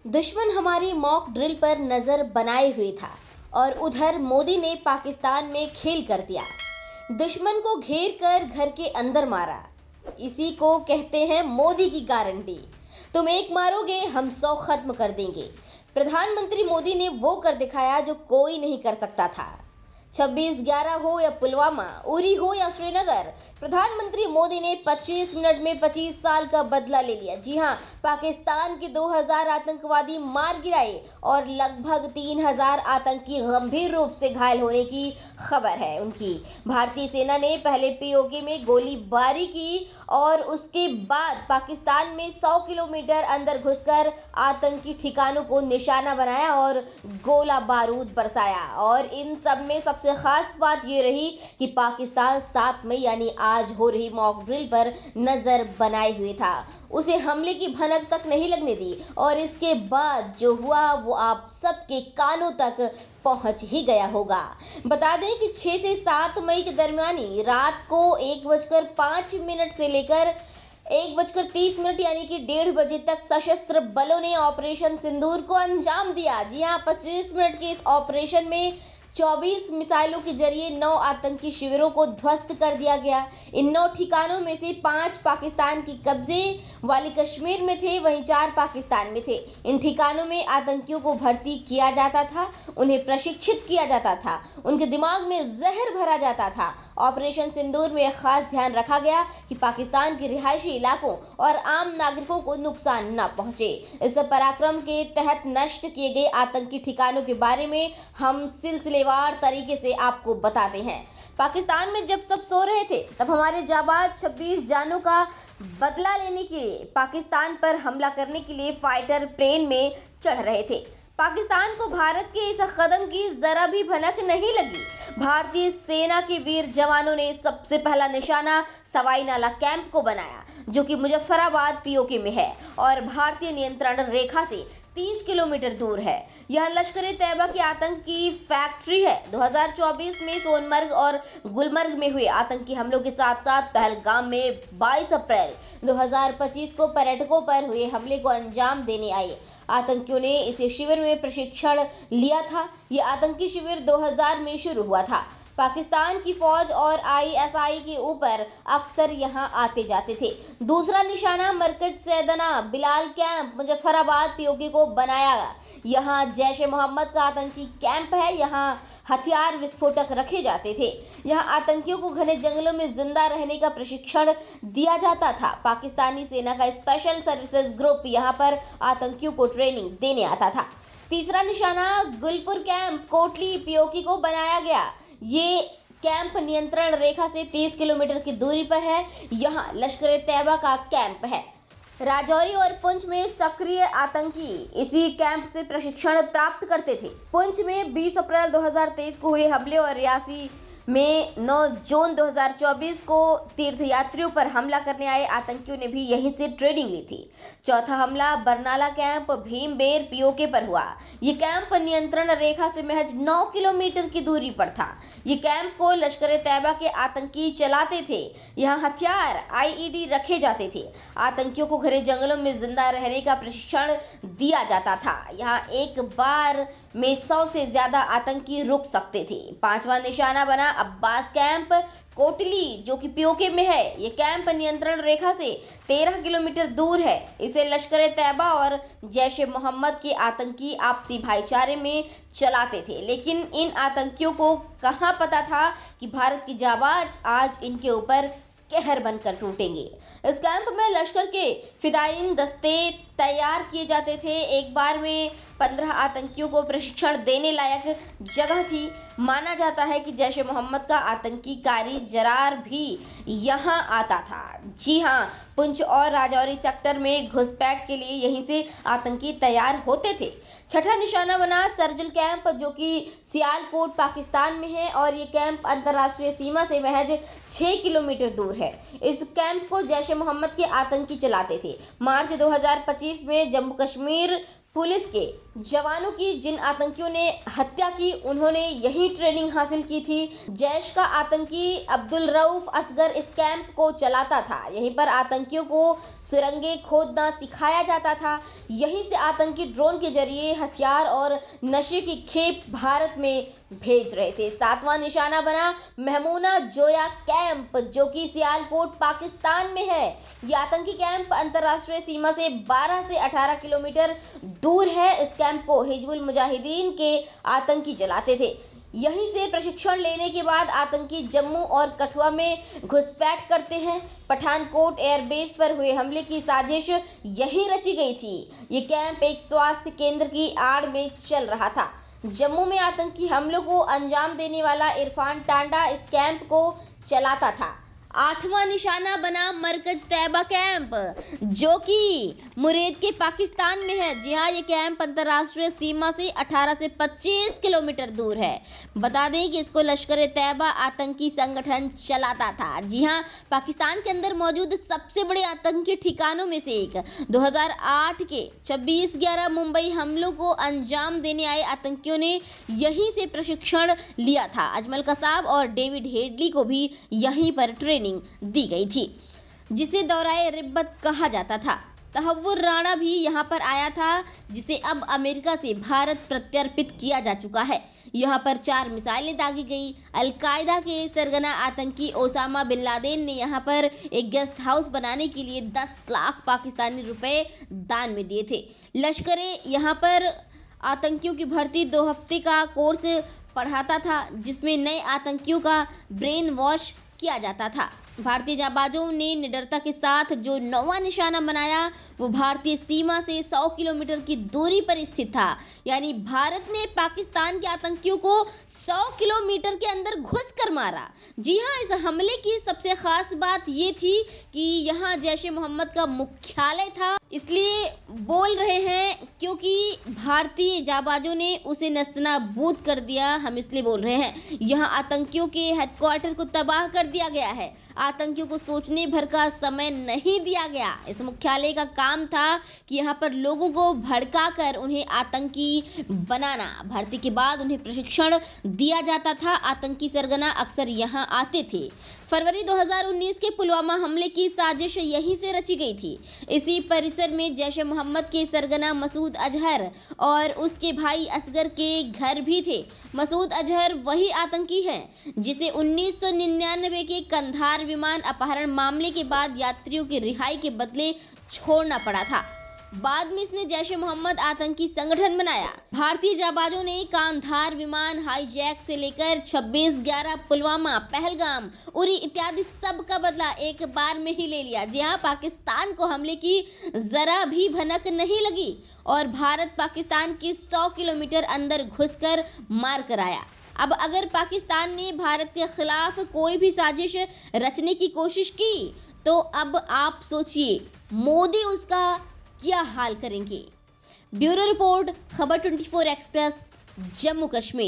दुश्मन हमारी mock drill पर नजर बनाए हुए था और उधर मोदी ने पाकिस्तान में खेल कर दिया। दुश्मन को घेर कर घर के अंदर मारा। इसी को कहते हैं मोदी की गारंटी। तुम एक मारोगे हम 100 खत्म कर देंगे। प्रधानमंत्री मोदी ने वो कर दिखाया जो कोई नहीं कर सकता था। 26/11 हो या पुलवामा, उरी हो या श्रीनगर, प्रधानमंत्री मोदी ने 25 मिनट में 25 साल का बदला ले लिया। जी हां, पाकिस्तान के 2000 आतंकवादी मार गिराए और लगभग 3000 आतंकी गंभीर रूप से घायल होने की खबर है उनकी। भारतीय सेना ने पहले पीओके में गोलीबारी की और उसके बाद पाकिस्तान में 100 किलोमीटर अंदर घुसकर आतंकी ठिकानों को निशाना बनाया और गोला बारूद बरसाया। और इन सब में सबसे खास बात ये रही कि पाकिस्तान 7 मई यानी आज हो रही मॉक ड्रिल पर नजर बनाए हुए था। उसे हमले की भनक तक नहीं लगने दी और इसके बाद जो हुआ वो आप सबके कानों तक पहुंच ही गया होगा। बता दें कि 6 से 7 मई के दरमियानी रात को 1:05 से लेकर 1:30 यानी कि 1:30 बजे तक सशस्त्र बलों ने ऑपरेशन सिंदूर को अंजाम दिया। जी हां, 25 मिनट के इस ऑपरेशन में 24 मिसाइलों के जरिए 9 आतंकी शिविरों को ध्वस्त कर दिया गया। इन 9 ठिकानों में से 5 पाकिस्तान की कब्जे वाली कश्मीर में थे, वहीं 4 पाकिस्तान में थे। इन ठिकानों में आतंकियों को भर्ती किया जाता था, उन्हें प्रशिक्षित किया जाता था, उनके दिमाग में जहर भरा जाता था। ऑपरेशन सिंदूर में खास ध्यान रखा गया कि पाकिस्तान के रिहायशी इलाकों और आम नागरिकों को नुकसान न पहुंचे। इस पराक्रम के तहत नष्ट किए गए आतंकी ठिकानों के बारे में हम सिलसिलेवार तरीके से आपको बताते हैं। पाकिस्तान में जब सब सो रहे थे तब हमारे जाबाज 26 जानों का बदला लेने के लिए पाकिस्तान पर हमला करने के लिए फाइटर प्लेन में चढ़ रहे थे। पाकिस्तान को भारत के इस कदम की जरा भी भनक नहीं लगी। भारतीय सेना के वीर जवानों ने सबसे पहला निशाना सवाई नाला कैंप को बनाया, जो कि मुजफ्फराबाद पीओके में है और भारतीय नियंत्रण रेखा से 30 किलोमीटर दूर है। यह लश्कर-ए-तैयबा की आतंक की फैक्ट्री है। 2024 में सोनमर्ग और गुलमर्ग में हुए आतंकी हमलों के साथ साथ पहलगाम में 22 अप्रैल 2025 को पर्यटकों पर हुए हमले को अंजाम देने आए आतंकियों ने इस शिविर में प्रशिक्षण लिया था। यह आतंकी शिविर 2000 में शुरू हुआ था। पाकिस्तान की फौज और आईएसआई के ऊपर अक्सर यहां आते जाते थे। दूसरा निशाना मरकज सैदना बिलाल कैंप मुजफ्फराबाद पीओके को बनाया। यहां जैश ए मोहम्मद का आतंकी कैंप है। यहां हथियार विस्फोटक रखे जाते थे। यहां आतंकियों को घने जंगलों में जिंदा रहने का प्रशिक्षण दिया जाता था। पाकिस्तानी सेना का स्पेशल सर्विसेज ग्रुप यहां पर आतंकियों को ट्रेनिंग देने आता था। तीसरा निशाना गुलपुर कैंप कोटली पीओके को बनाया गया। ये कैंप नियंत्रण रेखा से 30 किलोमीटर की दूरी पर है। यहाँ लश्कर-ए-तैयबा का कैंप है। राजौरी और पुंछ में सक्रिय आतंकी इसी कैंप से प्रशिक्षण प्राप्त करते थे। पुंछ में 20 अप्रैल 2023 को हुए हमले और रियासी में 9 जून 2024 को तीर्थयात्रियों पर हमला करने आए आतंकियों ने भी यहीं से ट्रेनिंग ली थी। चौथा हमला बरनाला कैंप भीमबेर पीओके पर हुआ। ये कैंप नियंत्रण रेखा से महज 9 किलोमीटर की दूरी पर था। ये कैंप को लश्कर-ए-तैयबा के आतंकी चलाते थे। यहाँ हथियार आईईडी रखे जाते थे। आतंकियों को घने जंगलों में जिंदा रहने का प्रशिक्षण दिया जाता था। यहाँ एक बार में 100 से ज्यादा आतंकी रुक सकते थे। 5वां निशाना बना अब्बास कैंप कोटली, जो कि पीओके में है। ये कैंप नियंत्रण रेखा से 13 किलोमीटर दूर है। इसे लश्कर-ए-तैयबा और जैश ए मोहम्मद के आतंकी आपसी भाईचारे में चलाते थे। लेकिन इन आतंकियों को कहाँ पता था कि भारत की जाबाज आज इनके ऊपर कहर बनकर टूटेंगे। इस कैंप में लश्कर के फिदायीन दस्ते तैयार किए जाते थे। एक बार में 15 आतंकियों को प्रशिक्षण देने लायक जगह थी। माना जाता है कि जैश ए मोहम्मद का आतंकी कारी जरार भी यहाँ आता था। जी हाँ, पुंछ और राजौरी सेक्टर में घुसपैठ के लिए यहीं से आतंकी तैयार होते थे। छठा निशाना बना सर्जिल कैंप, जो कि सियालकोट पाकिस्तान में है और ये कैंप अंतर्राष्ट्रीय सीमा से महज 6 किलोमीटर दूर है। इस कैंप को जैश ए मोहम्मद के आतंकी चलाते थे। मार्च 2025 में जम्मू कश्मीर पुलिस के जवानों की जिन आतंकियों ने हत्या की उन्होंने यही ट्रेनिंग हासिल की थी। जैश का आतंकी अब्दुल रऊफ असगर इस कैंप को चलाता था। यहीं पर आतंकियों को सुरंगें खोदना सिखाया जाता था। यहीं से आतंकी ड्रोन के जरिए हथियार और नशे की खेप भारत में भेज रहे थे। 7वां निशाना बना महमूना जोया कैंप, जो कि सियालकोट पाकिस्तान में है। ये आतंकी कैंप अंतर्राष्ट्रीय सीमा से 12 से 18 किलोमीटर दूर है। इस कैंप को हिजबुल मुजाहिदीन के आतंकी चलाते थे। यहीं से प्रशिक्षण लेने के बाद आतंकी जम्मू और कठुआ में घुसपैठ करते हैं। पठानकोट एयरबेस पर हुए हमले की साजिश यहीं रची गई थी। ये कैंप एक स्वास्थ्य केंद्र की आड़ में चल रहा था। जम्मू में आतंकी हमलों को अंजाम देने वाला इरफान टांडा इस कैंप को चलाता था। 8वां निशाना बना मरकज तैयबा कैंप, जो कि मुरेद के पाकिस्तान में है। जी हाँ, ये कैंप अंतर्राष्ट्रीय सीमा से 18 से 25 किलोमीटर दूर है। बता दें कि इसको लश्कर तैयबा आतंकी संगठन चलाता था। जी हाँ, पाकिस्तान के अंदर मौजूद सबसे बड़े आतंकी ठिकानों में से एक। 2008 के 26/11 मुंबई हमलों को अंजाम देने आए आतंकियों ने यहीं से प्रशिक्षण लिया था। अजमल कसाब और डेविड हेडली को भी यहीं पर ट्रेनिंग दी गई थी, जिसे दौराए रिब्बत कहा जाता था। तहव्वुर राणा भी यहाँ पर आया था, जिसे अब अमेरिका से भारत प्रत्यर्पित किया जा चुका है। यहाँ पर 4 मिसाइलें दागी गई। अलकायदा के सरगना आतंकी ओसामा बिन लादेन ने यहाँ पर एक गेस्ट हाउस बनाने के लिए 10 लाख पाकिस्तानी रुपए दान में दिए थे। लश्कर यहाँ पर आतंकियों की भर्ती 2 हफ्ते का कोर्स पढ़ाता था, जिसमें नए आतंकियों का ब्रेन वॉश किया जाता था। भारतीय जाबाजों ने निडरता के साथ जो 9वां निशाना बनाया वो भारतीय सीमा से 100 किलोमीटर की दूरी पर स्थित था। यानी भारत ने पाकिस्तान के आतंकियों को 100 किलोमीटर के अंदर घुसकर मारा। जी हाँ, इस हमले की सबसे खास बात ये थी कि यहाँ जैश-ए मोहम्मद का मुख्यालय था। इसलिए बोल रहे हैं क्योंकि भारतीय जाबाजों ने उसे नस्तनाबूद कर दिया। हम इसलिए बोल रहे हैं यहाँ आतंकियों के हेडक्वार्टर को तबाह कर दिया गया है। आतंकियों को सोचने भर का समय नहीं दिया गया। इस मुख्यालय का काम था कि यहाँ पर लोगों को भड़काकर उन्हें आतंकी बनाना। भर्ती के बाद उन्हें प्रशिक्षण दिया जाता था। आतंकी सरगना अक्सर यहाँ आते थे। फरवरी 2019 के पुलवामा हमले की साजिश यहीं से रची गई थी। इसी परिसर में जैश-ए मोहम्मद के सरगना मसूद अजहर और उसके भाई असगर के घर भी थे। मसूद अजहर वही आतंकी हैं जिसे 1999 के कंधार विमान अपहरण मामले के बाद यात्रियों की रिहाई के बदले छोड़ना पड़ा था। बाद में इसने जैश-ए मोहम्मद आतंकी संगठन बनाया। भारतीय जाबाजों ने कांधार विमान हाईजैक से लेकर 26/11 पुलवामा, पहलगाम, उरी इत्यादि सब का बदला एक बार में ही ले लिया। जी हाँ, पाकिस्तान को हमले की जरा भी भनक नहीं लगी और भारत पाकिस्तान के 100 किलोमीटर अंदर घुसकर मार कर आया। अब अगर पाकिस्तान ने भारत के खिलाफ कोई भी साजिश रचने की कोशिश की तो अब आप सोचिए मोदी उसका क्या हाल करेंगे। ब्यूरो रिपोर्ट, खबर 24 एक्सप्रेस, जम्मू कश्मीर।